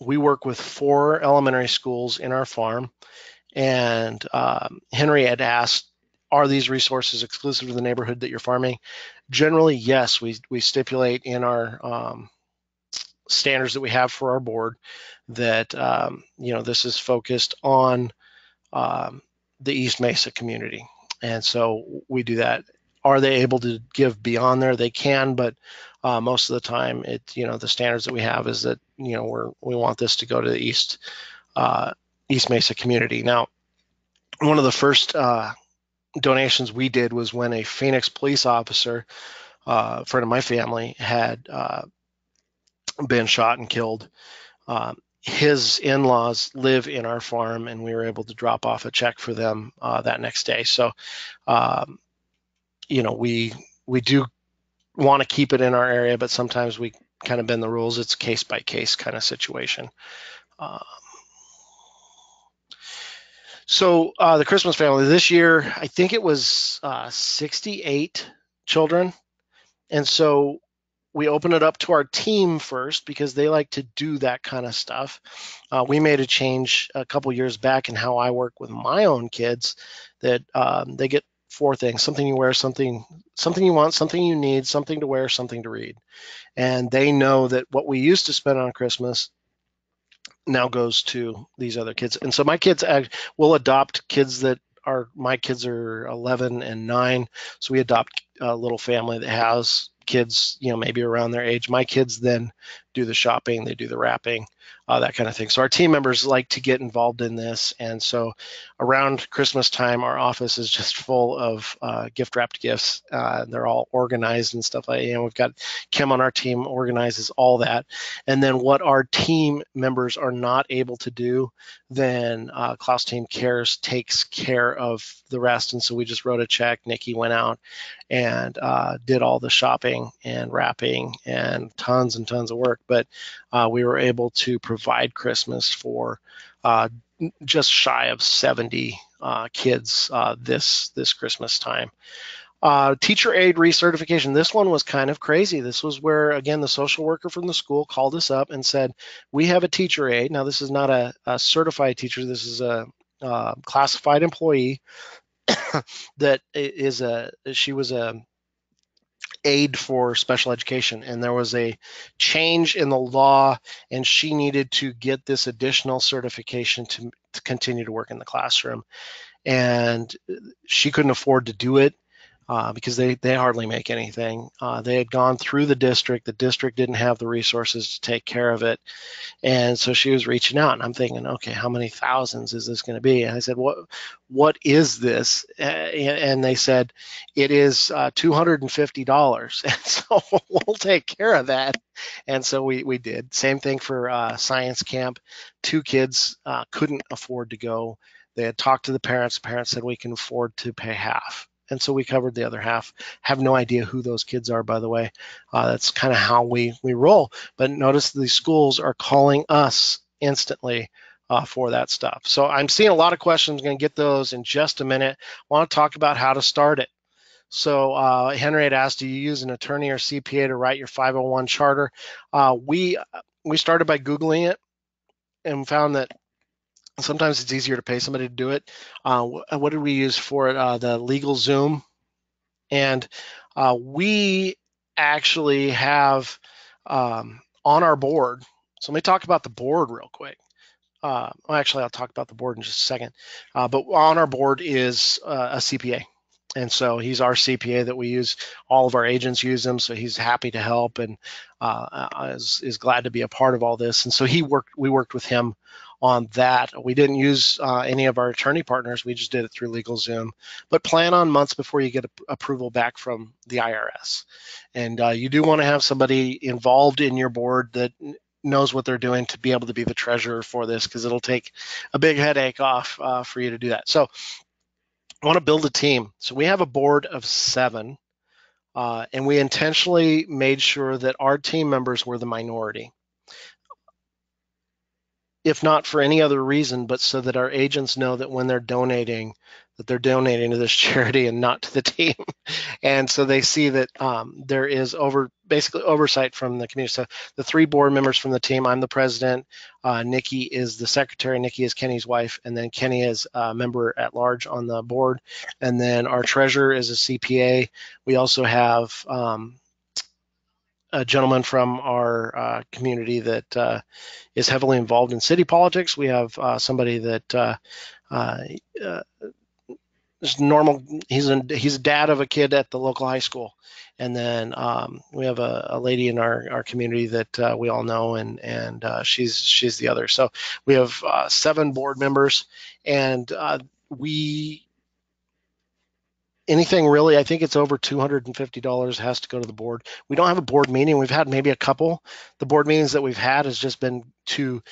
We work with 4 elementary schools in our farm, and Henry had asked, are these resources exclusive to the neighborhood that you're farming? Generally, yes. We stipulate in our standards that we have for our board that this is focused on the East Mesa community, and so we do that. Are they able to give beyond there? They can, but most of the time, the standards that we have is that we want this to go to the East Mesa community. Now, one of the first donations we did was when a Phoenix police officer, a friend of my family, had been shot and killed. His in-laws live in our farm, and we were able to drop off a check for them that next day. So, we do want to keep it in our area, but sometimes we kind of bend the rules. It's case by case kind of situation. So the Christmas family this year, I think it was 68 children, and so we open it up to our team first because they like to do that kind of stuff. We made a change a couple years back in how I work with my own kids, that they get 4 things: something you wear, something you want, something you need, something to wear, something to read. And they know that what we used to spend on Christmas now goes to these other kids. And so my kids will adopt kids that my kids are 11 and 9. So we adopt a little family that has kids, maybe around their age. My kids then do the shopping, they do the wrapping, that kind of thing. So our team members like to get involved in this. And so around Christmas time, our office is just full of gift wrapped gifts. They're all organized and stuff like that. We've got Kim on our team organizes all that. And then what our team members are not able to do, then Klaus Team Cares takes care of the rest. And so we just wrote a check. Nikki went out and did all the shopping and wrapping and tons and tons of work. But we were able to provide Christmas for just shy of 70 kids this Christmas time. Teacher aid recertification. This one was kind of crazy. This was where, again, the social worker from the school called us up and said, we have a teacher aide. Now, this is not a certified teacher. This is a classified employee that she was a aide for special education, and there was a change in the law, and she needed to get this additional certification to continue to work in the classroom, and she couldn't afford to do it because they hardly make anything. They had gone through the district didn't have the resources to take care of it, and so she was reaching out, and I'm thinking, okay, how many thousands is this going to be? And I said, what is this? And they said, it is $250. And so we'll take care of that. And so we did. Same thing for science camp. 2 kids couldn't afford to go. They had talked to the parents. The parents said, we can afford to pay half. And so we covered the other half. Have no idea who those kids are, by the way. That's kind of how we roll. But notice these schools are calling us instantly for that stuff. So I'm seeing a lot of questions. I'm going to get those in just a minute. I want to talk about how to start it. So Henry had asked, do you use an attorney or CPA to write your 501 charter? We started by Googling it and found that sometimes it's easier to pay somebody to do it. What did we use for it? The LegalZoom. And we actually have on our board, so let me talk about the board real quick. Actually, I'll talk about the board in just a second. But on our board is a CPA. And so he's our CPA that we use. All of our agents use him, so he's happy to help and is glad to be a part of all this. And so we worked with him on that. We didn't use any of our attorney partners. We just did it through LegalZoom. But plan on months before you get approval back from the IRS. And you do want to have somebody involved in your board that knows what they're doing to be able to be the treasurer for this, because it'll take a big headache off for you to do that. So I want to build a team. So we have a board of 7, and we intentionally made sure that our team members were the minority, if not for any other reason, but so that our agents know that when they're donating, that they're donating to this charity and not to the team. And so they see that there is basically oversight from the community. So the 3 board members from the team, I'm the president, Nikki is the secretary, Nikki is Kenny's wife, and then Kenny is a member at large on the board. And then our treasurer is a CPA. We also have a gentleman from our community that is heavily involved in city politics. We have somebody that uh, is normal. He's a dad of a kid at the local high school, and then we have a lady in our community that we all know, and she's the other. So we have 7 board members, and we anything really, I think it's over $250 has to go to the board. We don't have a board meeting. We've had maybe a couple. The board meetings that we've had has just been to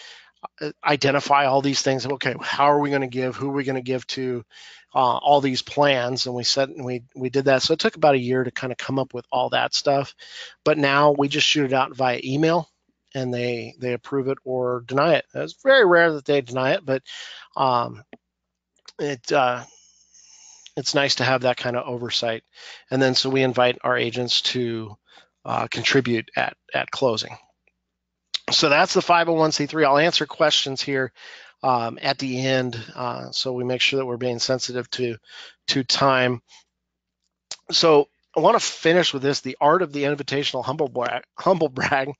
identify all these things. Okay, how are we going to give? Who are we going to give to? All these plans, and we did that. So it took about a year to kind of come up with all that stuff. But now we just shoot it out via email, and they approve it or deny it. It's very rare that they deny it, but it it's nice to have that kind of oversight. And then so we invite our agents to contribute at closing. So that's the 501c3. I'll answer questions here at the end, so we make sure that we're being sensitive to time. So I want to finish with this: the art of the invitational humble brag.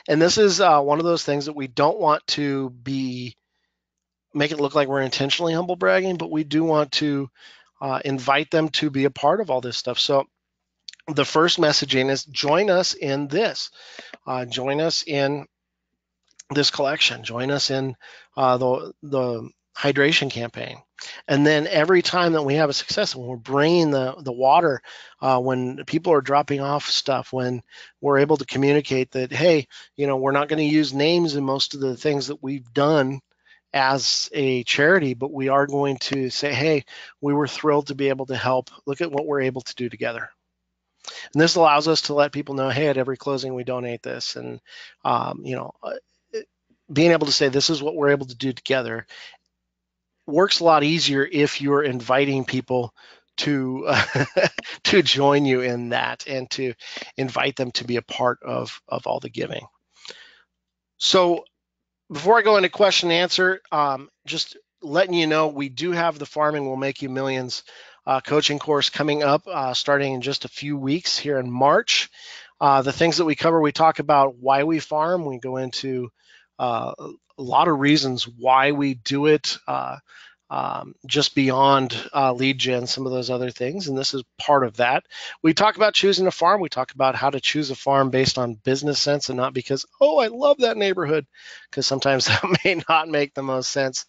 And this is one of those things that we don't want to make it look like we're intentionally humble bragging, but we do want to invite them to be a part of all this stuff. So the first messaging is join us in this. Join us in this collection. Join us in the hydration campaign. And then every time that we have a success, when we're bringing the water, when people are dropping off stuff, when we're able to communicate that, hey, we're not going to use names in most of the things that we've done as a charity, but we are going to say, hey, we were thrilled to be able to help. Look at what we're able to do together. And this allows us to let people know, hey, at every closing we donate this. And being able to say this is what we're able to do together works a lot easier if you're inviting people to to join you in that and to invite them to be a part of all the giving. So before I go into question and answer, just letting you know, we do have the Farming Will Make You Millions coaching course coming up starting in just a few weeks here in March. The things that we cover, we talk about why we farm. We go into a lot of reasons why we do it, just beyond lead gen, some of those other things, and this is part of that. We talk about choosing a farm. We talk about how to choose a farm based on business sense and not because, oh, I love that neighborhood, because sometimes that may not make the most sense.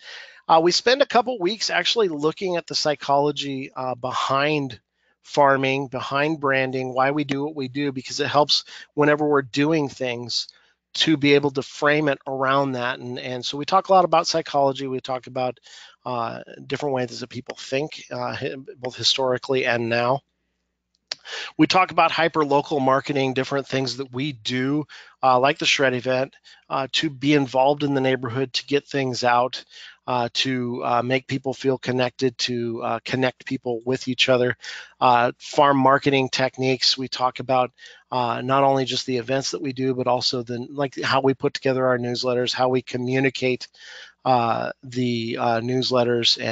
We spend a couple weeks actually looking at the psychology behind farming, behind branding, why we do what we do, because it helps whenever we're doing things to be able to frame it around that. And so we talk a lot about psychology. We talk about different ways that people think, both historically and now. We talk about hyper-local marketing, different things that we do, like the Shred event, to be involved in the neighborhood, to get things out, to make people feel connected, to connect people with each other. Farm marketing techniques, we talk about not only just the events that we do, but also like how we put together our newsletters, how we communicate the newsletters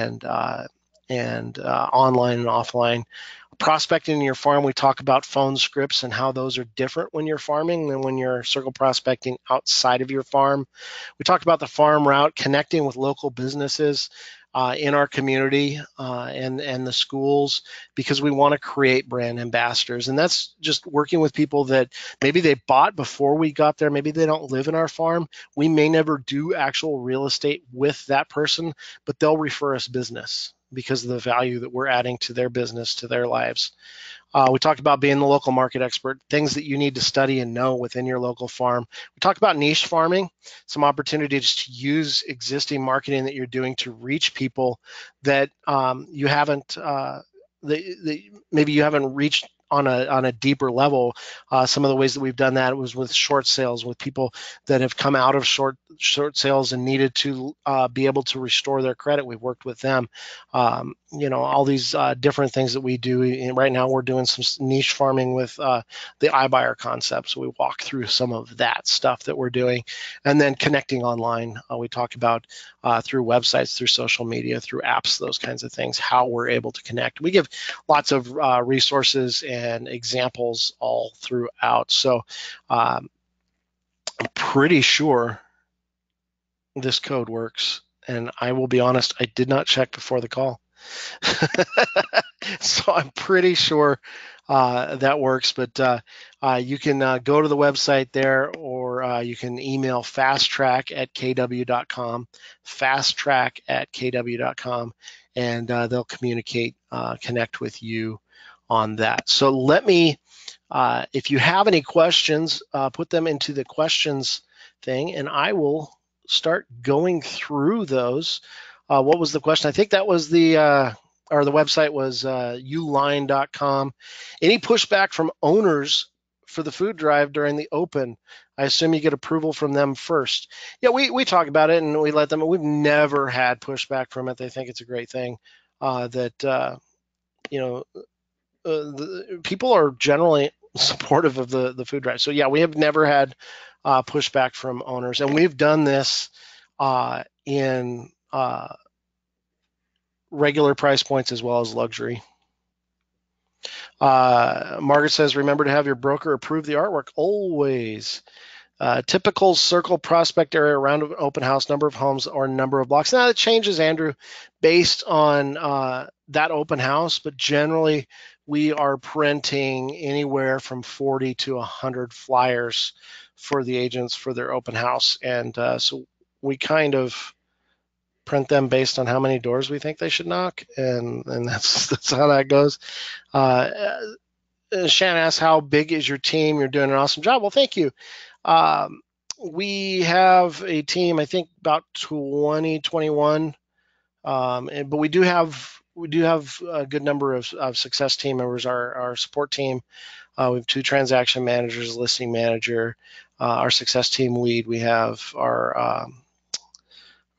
and online and offline. Prospecting in your farm, we talk about phone scripts and how those are different when you're farming than when you're circle prospecting outside of your farm. We talk about the farm route, connecting with local businesses in our community and the schools, because we want to create brand ambassadors. And that's just working with people that maybe they bought before we got there. Maybe they don't live in our farm. We may never do actual real estate with that person, but they'll refer us business because of the value that we're adding to their business, to their lives. We talked about being the local market expert, things that you need to study and know within your local farm. We talked about niche farming, some opportunities to use existing marketing that you're doing to reach people that you haven't, maybe you haven't reached on a deeper level. Some of the ways that we've done that was with short sales, with people that have come out of short sales and needed to be able to restore their credit. We've worked with them. all these different things that we do. And right now we're doing some niche farming with the iBuyer concept. So we walk through some of that stuff that we're doing, and then connecting online. We talk about through websites, through social media, through apps, those kinds of things, how we're able to connect. We give lots of resources and examples all throughout. So I'm pretty sure this code works. And I will be honest, I did not check before the call. So I'm pretty sure that works, but you can go to the website there, or you can email fasttrack@kw.com, fasttrack@kw.com, and they'll connect with you on that. So let me, if you have any questions, put them into the questions thing, and I will start going through those. What was the question? I think that was the website was uline.com. Any pushback from owners for the food drive during the open? I assume you get approval from them first. Yeah, we talk about it and we let them. We've never had pushback from it. They think it's a great thing. People are generally supportive of the food drive. So yeah, we have never had pushback from owners, and we've done this in regular price points as well as luxury. Margaret says, remember to have your broker approve the artwork always. Typical circle prospect area around an open house, number of homes or number of blocks. Now it changes, Andrew, based on that open house, but generally we are printing anywhere from 40 to 100 flyers for the agents for their open house. And so we kind of print them based on how many doors we think they should knock, and that's how that goes. Shannon asks, how big is your team? You're doing an awesome job. Well, thank you. We have a team, I think about 20, 21, but we do have a good number of success team members. Our support team, we have 2 transaction managers, a listing manager, our success team lead. We have our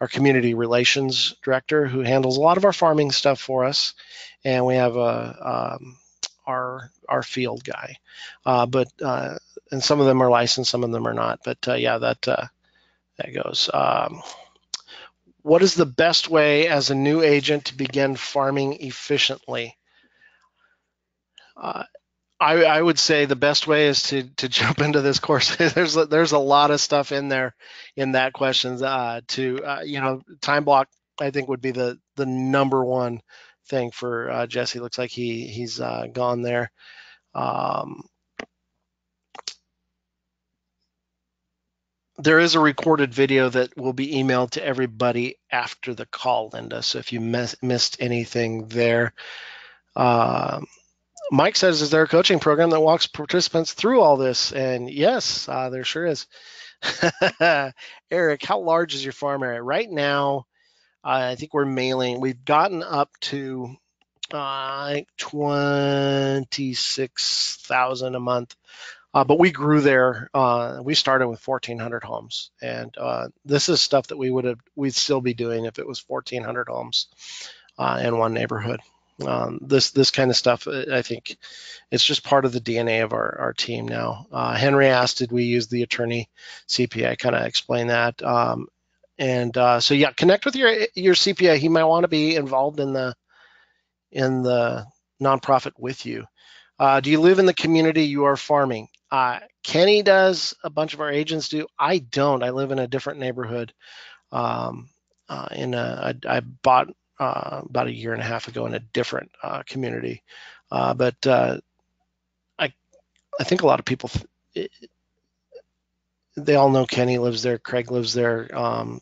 community relations director who handles a lot of our farming stuff for us, and we have our field guy. And some of them are licensed, some of them are not. But yeah, that goes. What is the best way as a new agent to begin farming efficiently? I would say the best way is to jump into this course. There's a lot of stuff in there in that question. Time block, I think, would be the number one thing for Jesse. Looks like he's gone there. There is a recorded video that will be emailed to everybody after the call, Linda. So if you missed anything there. Mike says, is there a coaching program that walks participants through all this? And yes, there sure is. Eric, how large is your farm area? Right now, I think we've gotten up to 26,000 a month. But we grew there. We started with 1,400 homes, and this is stuff that we'd still be doing if it was 1,400 homes in one neighborhood. This kind of stuff, I think, it's just part of the DNA of our team now. Henry asked, did we use the attorney CPA? I kind of explained that. So yeah, connect with your CPA. He might want to be involved in the nonprofit with you. Do you live in the community you are farming? Kenny does. A bunch of our agents do. I don't. I live in a different neighborhood. I bought about a year and a half ago in a different community. But I think a lot of people, they all know Kenny lives there. Craig lives there. All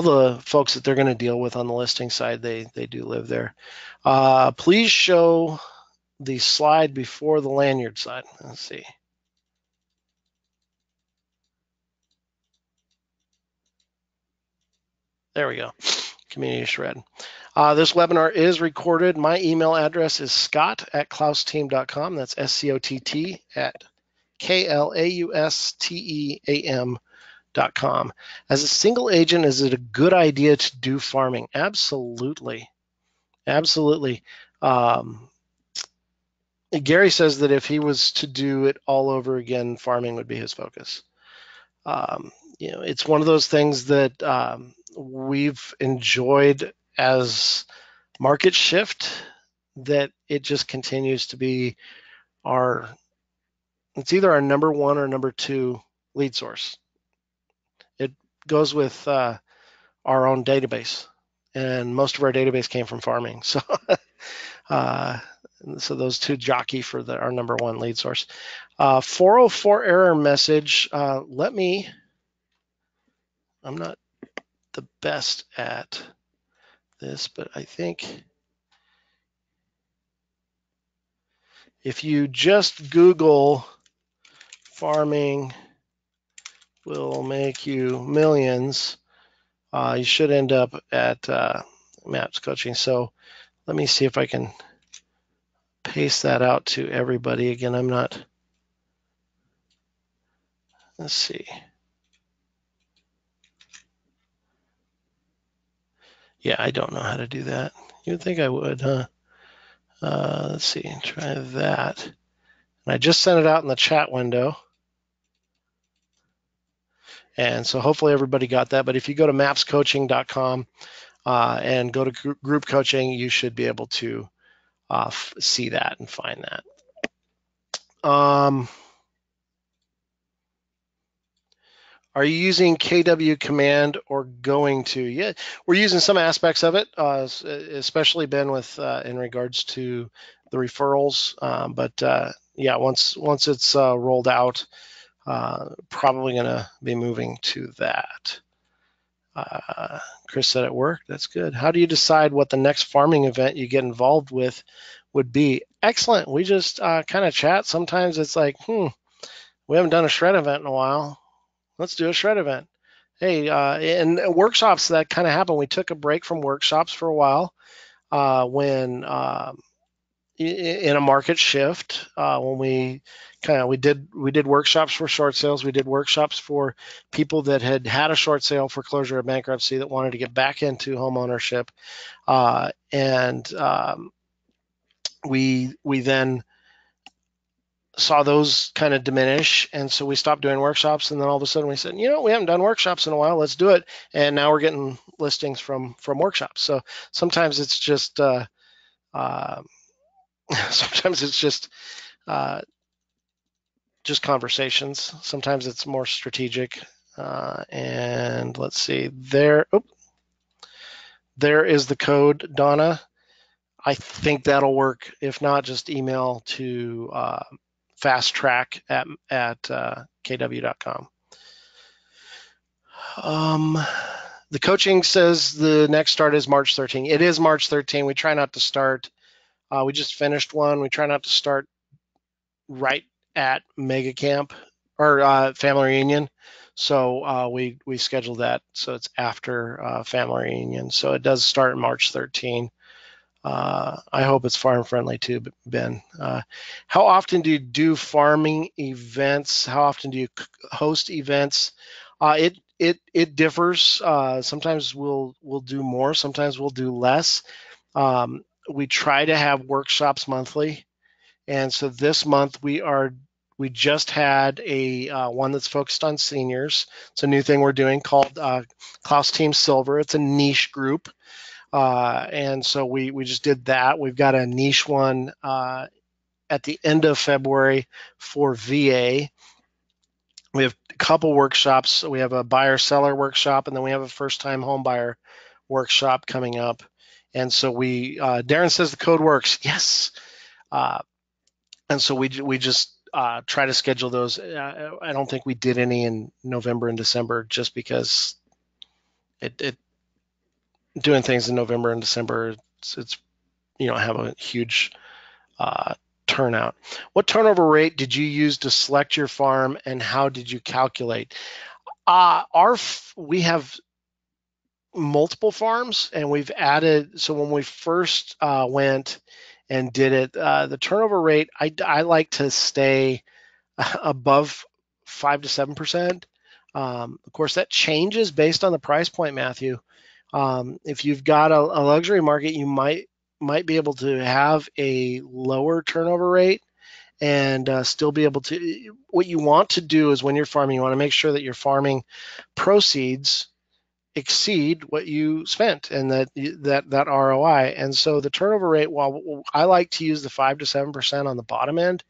the folks that they're going to deal with on the listing side, they do live there. Please show the slide before the lanyard side. Let's see. There we go. Community shred. This webinar is recorded. My email address is scott@klausteam.com. That's SCOTT@KLAUSTEAM.com. As a single agent, is it a good idea to do farming? Absolutely. Absolutely. Gary says that if he was to do it all over again, farming would be his focus. It's one of those things that we've enjoyed as market shift, that it just continues to be it's either our number one or number two lead source. It goes with our own database, and most of our database came from farming. So, uh, so those two jockey for our number one lead source. 404 error message. I'm not the best at this, but I think if you just Google farming will make you millions, you should end up at MAPS Coaching. So let me see if I can paste that out to everybody. Again, let's see. Yeah, I don't know how to do that. You'd think I would, huh? Let's see, try that. And I just sent it out in the chat window. And so hopefully everybody got that. But if you go to mapscoaching.com and go to group coaching, you should be able to see that and find that. Are you using KW Command or going to? Yeah, we're using some aspects of it, especially Ben with in regards to the referrals. But yeah, once it's rolled out, probably going to be moving to that. Chris said it worked. That's good. How do you decide what the next farming event you get involved with would be? Excellent. We just kind of chat. Sometimes it's like, we haven't done a shred event in a while. Let's do a shred event. Hey, and workshops, that kind of happened. We took a break from workshops for a while when in a market shift, when we did workshops for short sales. We did workshops for people that had a short sale, foreclosure, or bankruptcy, that wanted to get back into home ownership, and we then saw those kind of diminish, and so we stopped doing workshops. And then all of a sudden we said, we haven't done workshops in a while, let's do it. And now we're getting listings from workshops. So sometimes it's just sometimes it's just conversations. Sometimes it's more strategic. And let's see, there is the code, Donna. I think that'll work. If not, just email to fasttrack at kw.com. The coaching says the next start is March 13. It is March 13. We try not to start. We just finished one. We try not to start right at Mega Camp or Family Reunion. So we scheduled that so it's after Family Reunion. So it does start March 13. I hope it's farm friendly too, Ben. How often do you do farming events? How often do you host events? It differs. Sometimes we'll do more. Sometimes we'll do less. We try to have workshops monthly, and so this month we just had a one that's focused on seniors. It's a new thing we're doing called Klaus Team Silver. It's a niche group. And so we just did that. We've got a niche one at the end of February for VA. We have a couple workshops. We have a buyer-seller workshop, and then we have a first-time home buyer workshop coming up. And so Darren says the code works. Yes. And so we just try to schedule those. I don't think we did any in November and December just because it doing things in November and December, it's have a huge turnout. What turnover rate did you use to select your farm, and how did you calculate? We have multiple farms, and we've added. So when we first went and did it, the turnover rate, I like to stay above 5 to 7%. Of course, that changes based on the price point, Matthew. If you've got a luxury market, you might might be able to have a lower turnover rate and still be able to. What you want to do is when you're farming, you want to make sure that your farming proceeds exceed what you spent and that ROI. And so the turnover rate, while I like to use the 5 to 7% on the bottom end,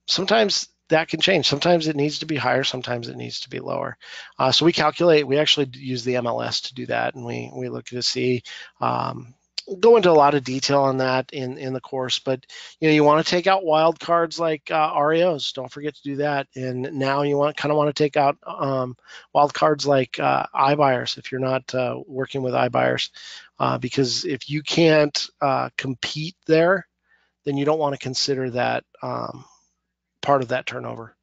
sometimes that can change. Sometimes it needs to be higher, sometimes it needs to be lower. So we actually use the MLS to do that, and we look to see, go into a lot of detail on that in the course, but you want to take out wild cards like REOs. Don't forget to do that. And now you want to take out wild cards like iBuyers if you're not working with iBuyers, because if you can't compete there, then you don't want to consider that part of that turnover,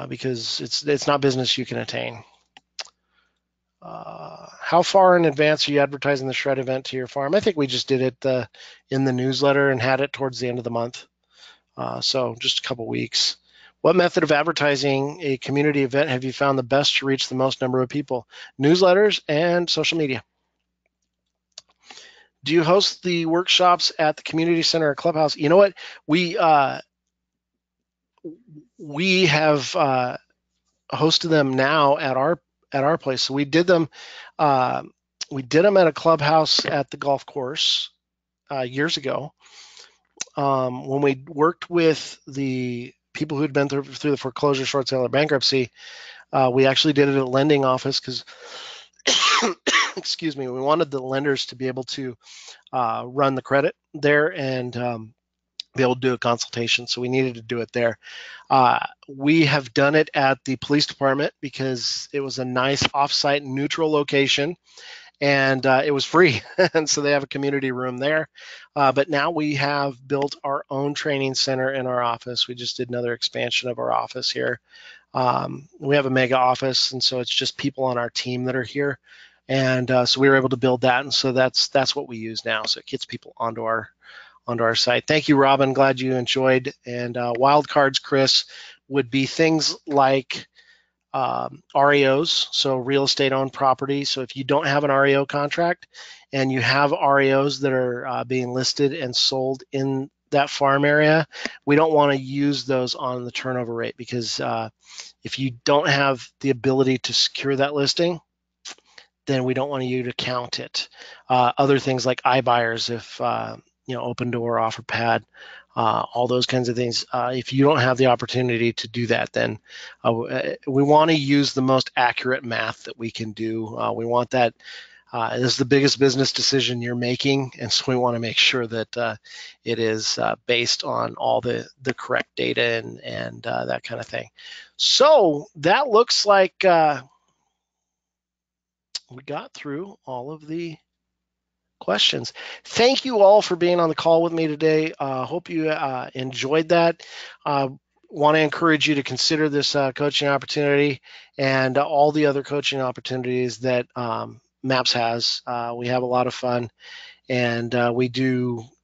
because it's not business you can attain. How far in advance are you advertising the shred event to your farm? I think we just did it in the newsletter and had it towards the end of the month. So just a couple weeks. What method of advertising a community event have you found the best to reach the most number of people? Newsletters and social media. Do you host the workshops at the community center or clubhouse? You know what? We have hosted them now at our place. So we did them at a clubhouse at the golf course years ago, when we worked with the people who'd been through the foreclosure, short sale, or bankruptcy. We actually did it at a lending office because excuse me, we wanted the lenders to be able to run the credit there and be able to do a consultation. So we needed to do it there. We have done it at the police department because it was a nice offsite neutral location, and it was free. And so they have a community room there. But now we have built our own training center in our office. We just did another expansion of our office here. We have a mega office, and so it's just people on our team that are here. And so we were able to build that, and so that's what we use now. So it gets people onto our site. Thank you, Robin. Glad you enjoyed. And wild cards, Chris, would be things like REOs, so real estate owned property. So if you don't have an REO contract and you have REOs that are being listed and sold in that farm area, we don't want to use those on the turnover rate, because if you don't have the ability to secure that listing, then we don't want you to count it. Other things like iBuyers, if Open Door, OfferPad, all those kinds of things. If you don't have the opportunity to do that, then we want to use the most accurate math that we can do. We want that. This is the biggest business decision you're making, and so we want to make sure that it is based on all the correct data and that kind of thing. So that looks like we got through all of the questions. Thank you all for being on the call with me today. Hope you enjoyed that. Want to encourage you to consider this coaching opportunity and all the other coaching opportunities that MAPS has. We have a lot of fun, and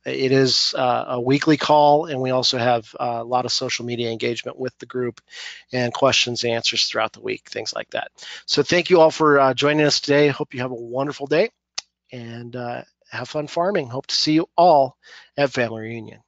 it is a weekly call, and we also have a lot of social media engagement with the group and questions and answers throughout the week, things like that. So thank you all for joining us today. Hope you have a wonderful day, and have fun farming. Hope to see you all at Family Reunion.